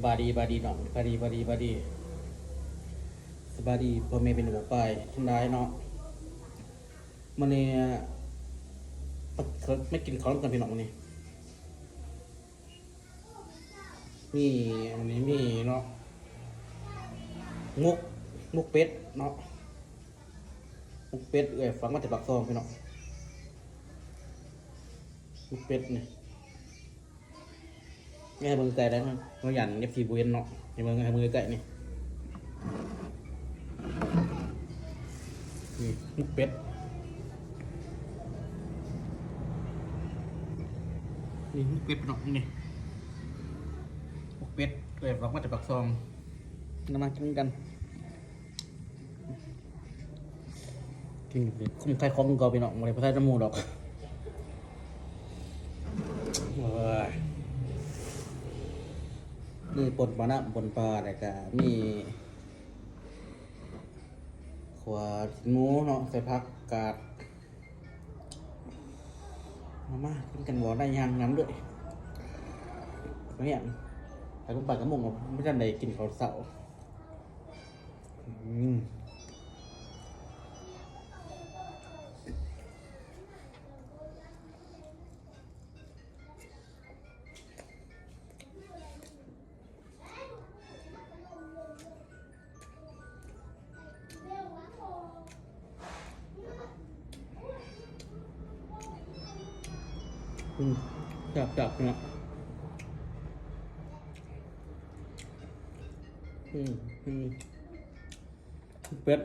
บาดีเนาะบาดีสบายดีพ่อแม่เป็นหมู่ไปทั้งได้เนาะมันเนี่ยไม่กินข้าวกันพี่น้องมันนี่มีอันนี้มีเนาะมุกเป็ดเนาะมุกเป็ดฟังมาจากปากซองพี่น้องมุกเป็ดนี่แง่มือไก่ได้มั้ยมือหยันเอฟซีบุเอนเนาะในมือไก่นี่มุกเป็ดนี่มุกเป็ดเนาะนี่มุกเป็ดฟังมาจากปากซองนำมากินกันกินคุ้มใครของก็ไปเนาะมาเลยพระไทยน้ำมูดอกนี่ปนปลาหน้าปนปลาแต่ก็มีขวาหมูเนาะใส่ผักกาดมากินกันบ่ได้ยังน้ำด้วยเนี่ยไปลงไปกระมงไม่ทันได้กินข้าวเสาจับเนาะเป็ด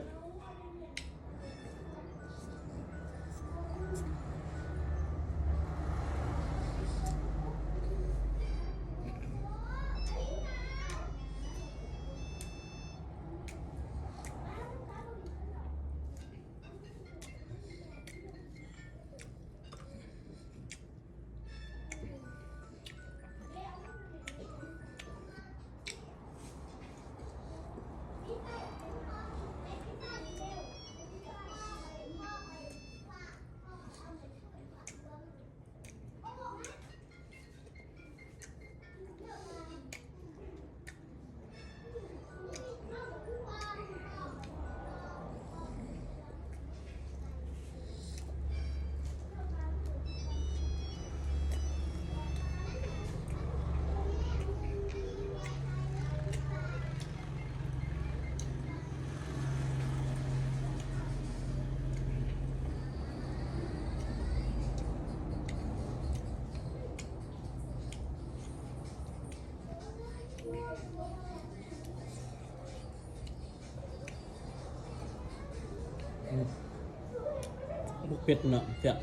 มุกเป็ดเนาะจ้ะ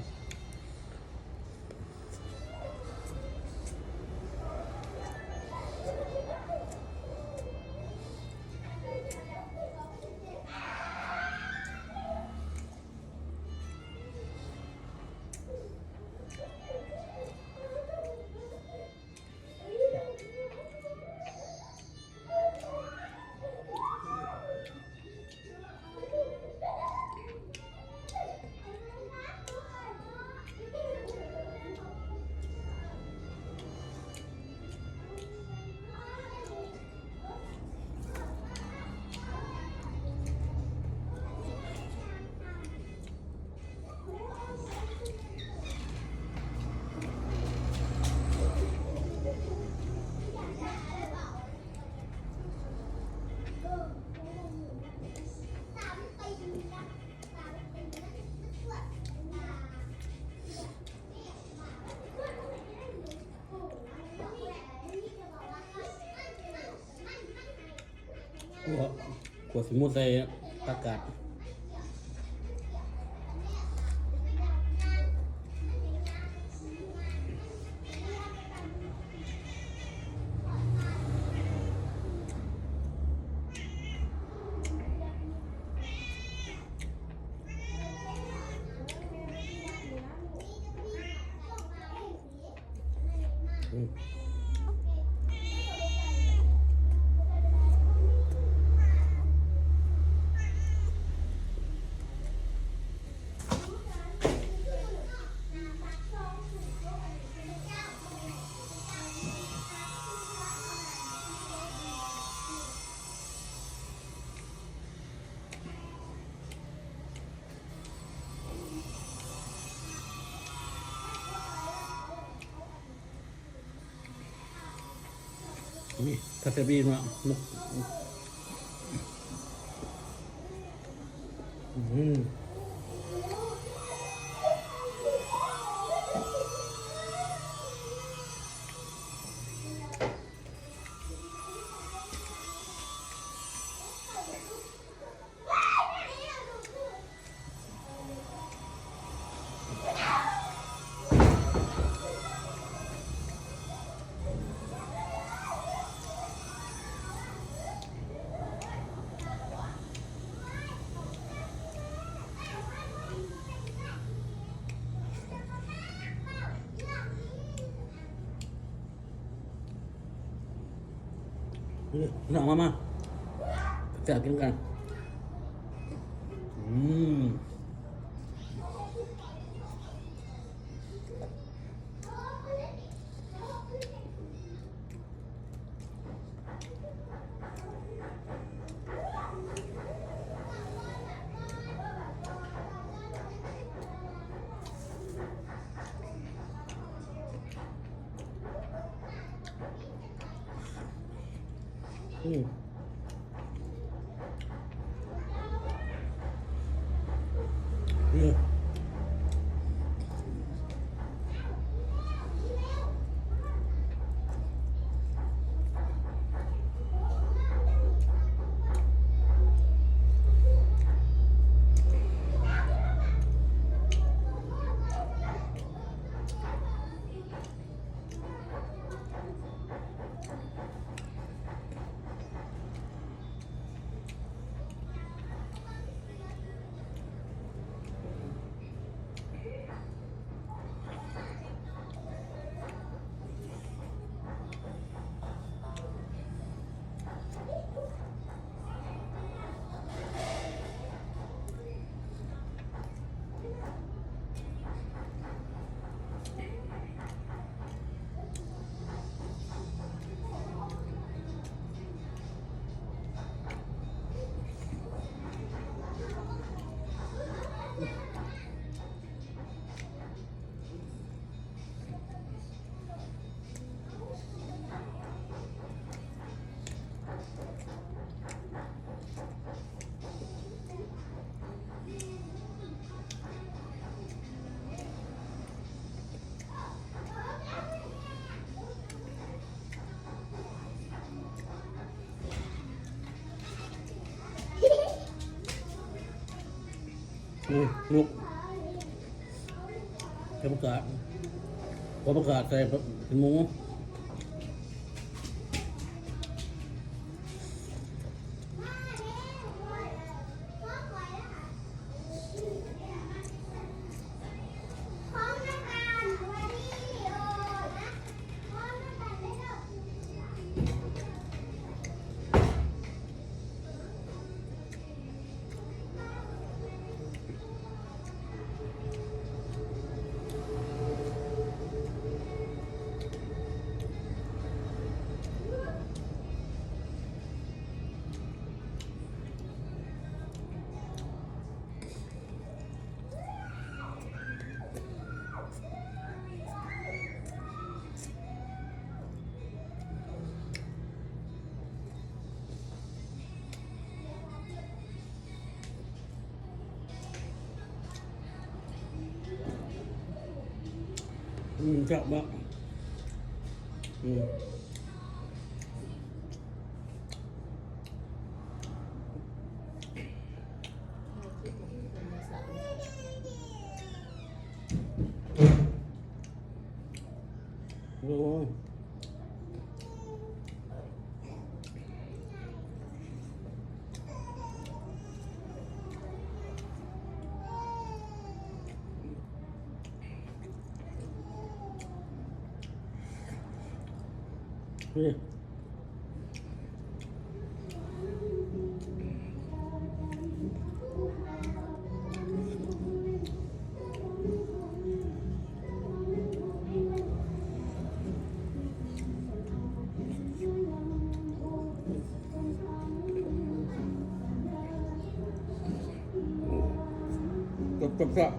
ขวดสมุนไพรตากาศ นี่ทัศบีมามุกอืมนี่น้องมาจะกินกันอืมอืมนี่ลูกจะประกาศพอประกาศใส่เป็นหมูจับบ้างโอ้ยนี่จับ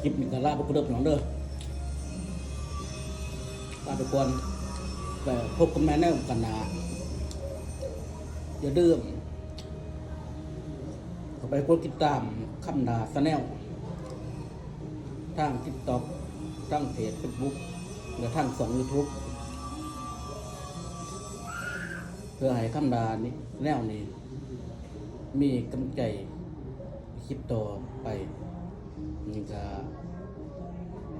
คลิปนี้ก็ลาไปกูเด้อพี่น้องเด้อลาไปก่อนไปพบกันใหม่ในโอกาสหน้าอย่าลืมเข้าไปกดติดตามคำดาชาแนลทาง TikTok ทางเพจ Facebook และทางYouTube เพื่อให้คำดานี้แนวนี้มีกำลังใจคลิปต่อไปนี่ก็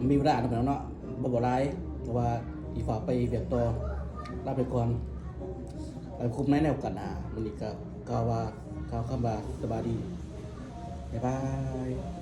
มีเวลาหน่อยเนาะบ่หลายเพราะว่าอีฝากไปเวียกต่อลาไปก่อนไปคุมในแนวกันมันนี่ก็กล่าวว่าคำว่าสบายดีบ๊ายบาย